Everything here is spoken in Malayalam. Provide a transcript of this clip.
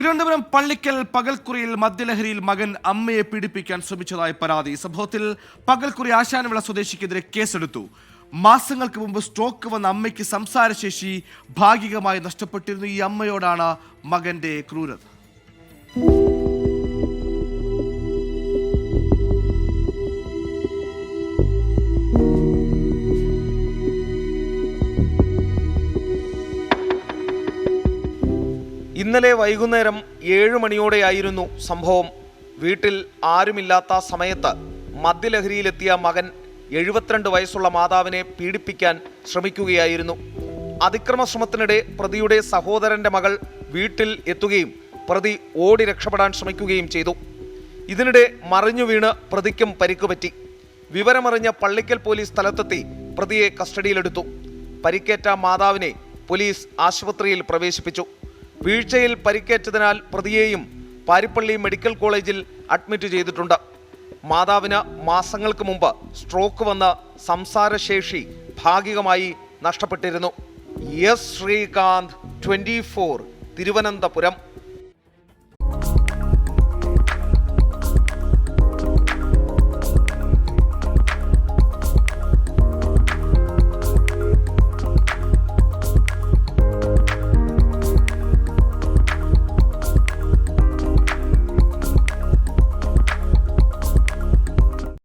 തിരുവനന്തപുരം പള്ളിക്കൽ പകൽക്കുറിയിൽ മദ്യലഹരിയിൽ മകൻ അമ്മയെ പീഡിപ്പിക്കാൻ ശ്രമിച്ചതായി പരാതി. സംഭവത്തിൽ പകൽക്കുറി ആശാനവിള സ്വദേശിക്കെതിരെ കേസെടുത്തു. മാസങ്ങൾക്ക് മുമ്പ് സ്ട്രോക്ക് വന്ന അമ്മയ്ക്ക് സംസാരശേഷി ഭാഗികമായി നഷ്ടപ്പെട്ടിരുന്നു. ഈ അമ്മയോടാണ് മകന്റെ ക്രൂരത. ഇന്നലെ വൈകുന്നേരം 7 മണിയോടെയായിരുന്നു സംഭവം. വീട്ടിൽ ആരുമില്ലാത്ത സമയത്ത് മദ്യലഹരിയിലെത്തിയ മകൻ 72 വയസ്സുള്ള മാതാവിനെ പീഡിപ്പിക്കാൻ ശ്രമിക്കുകയായിരുന്നു. അതിക്രമ ശ്രമത്തിനിടെ പ്രതിയുടെ സഹോദരന്റെ മകൾ വീട്ടിൽ എത്തുകയും പ്രതി ഓടി രക്ഷപ്പെടാൻ ശ്രമിക്കുകയും ചെയ്തു. ഇതിനിടെ മറിഞ്ഞു വീണ് പ്രതിക്കും പരിക്കുപറ്റി. വിവരമറിഞ്ഞ പള്ളിക്കൽ പോലീസ് സ്ഥലത്തെത്തി പ്രതിയെ കസ്റ്റഡിയിലെടുത്തു. പരിക്കേറ്റ മാതാവിനെ പോലീസ് ആശുപത്രിയിൽ പ്രവേശിപ്പിച്ചു. വീഴ്ചയിൽ പരിക്കേറ്റതിനാൽ പ്രതിയെയും പാരിപ്പള്ളി മെഡിക്കൽ കോളേജിൽ അഡ്മിറ്റ് ചെയ്തിട്ടുണ്ട്. മാതാവിന് മാസങ്ങൾക്ക് മുമ്പ് സ്ട്രോക്ക് വന്ന് സംസാരശേഷി ഭാഗികമായി നഷ്ടപ്പെട്ടിരുന്നു. എസ് ശ്രീകാന്ത്, 24, തിരുവനന്തപുരം.